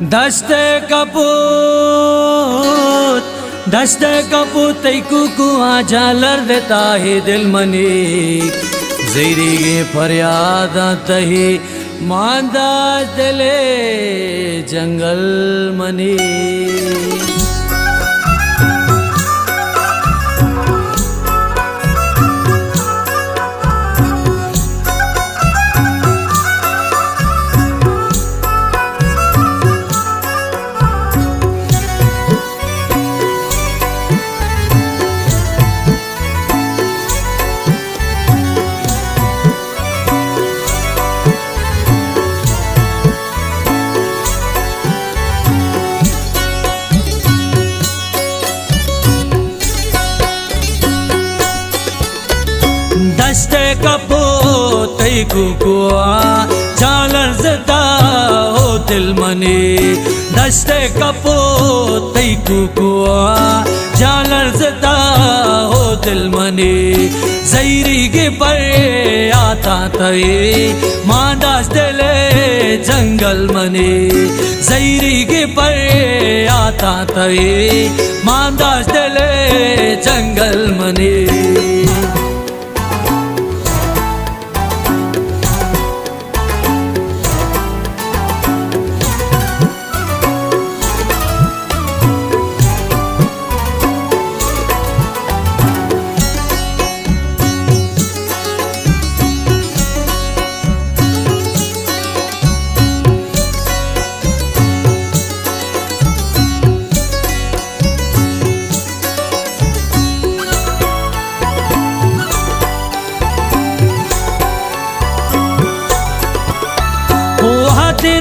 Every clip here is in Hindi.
दस्ते कपूत कुकु झालर देता है दिल मनी ज़ेरी गे फरियाद तही मांदा दिले जंगल मनी। दस्ते कपूत कुकुआ झालर देता हो दिल मनी। दस्ते कपूत कुकुआ झालर देता हो दिल मनी ज़ेरी गे पर आता तई मांदास दिले जंगल मनी। ज़ेरी गे पर आता तई मांदास दिले जंगल मनी।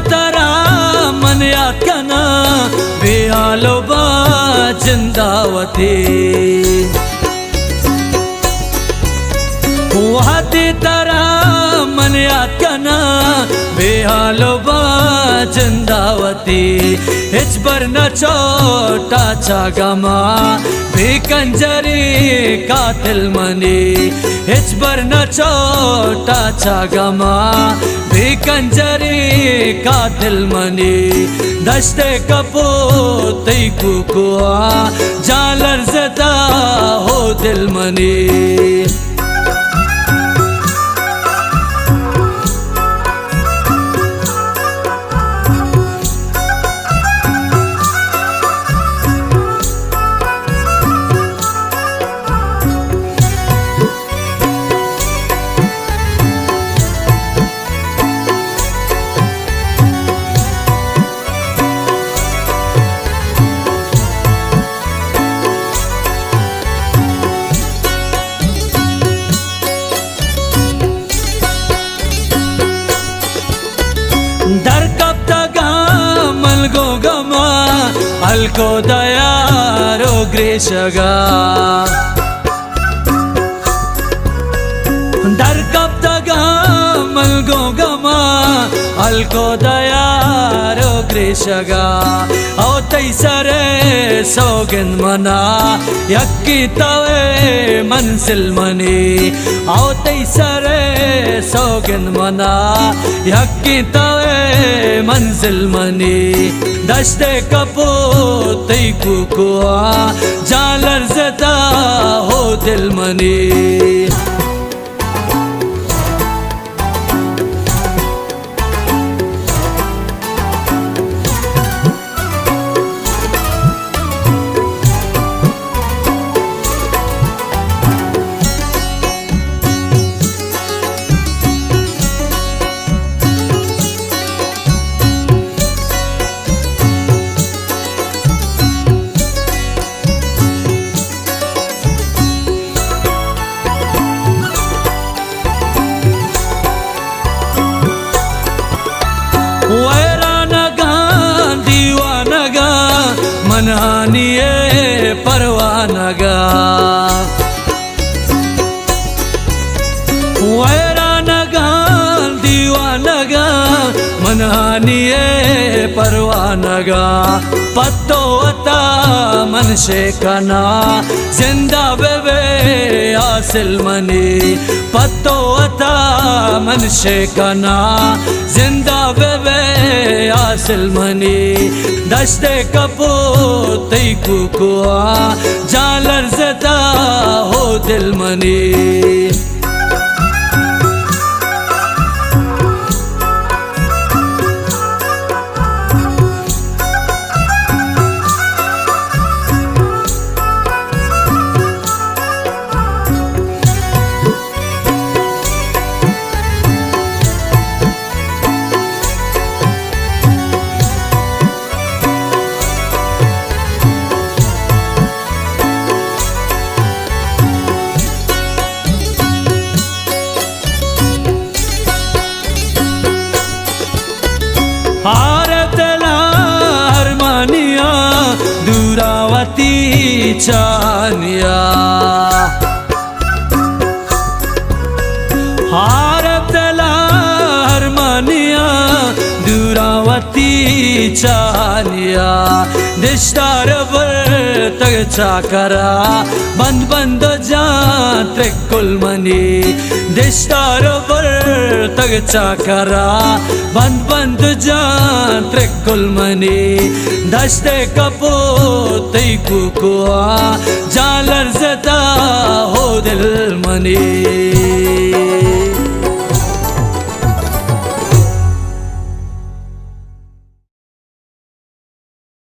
तेरा मन याद करना बेहालो बा जिंदावती वहाते तेरा मन याद करना बेहालो बा जिंदावती हिच बर न छोटा चागमा बेकंजरी कातिल मनी। हिच बर न छोटा चागमा बेकंजरी कातिल मनी। दस्ते कपूत कुकुआ झालर देता हो दिल मनी। दर कब तक मलगो गमा अलको दयारो ग्रेशगा। दर कब तक मलगो गमा अलको दयारो ग्रेशगा। औ तैसरे सौगन मना यक्की तवे मंजिल मनी। औ तैसरे सौगन मना यक्की तवे मंजिल मनी। दस्ते कपूत कुकुआ झालर देता हो दिल मनी। वैरानगा दीवानगा मनहानिए परवानगा। वैरानगा दीवानगा मनहानिए मनहानिये परवानगा पत्तो अता मनशे कना जिंदा बेबे हासिल मनी पत्तो अता मनशे कना जिंदा बेबे हासिल मनी दश्ते कपो तई कुकुआ जालर जता हो दिल मनी हारतला हरमानिया दूरावती चानिया हारतला हरमानिया दूरावती चानिया दिश्तार बर तग चाकरा बंद बंद जा त्रिकुल मनी दिश्तार बर तग चाकरा बंद बंद जा त्रिकुल मनी दश्ते कपो तई कुकुआ जालर जता हो दिल मनी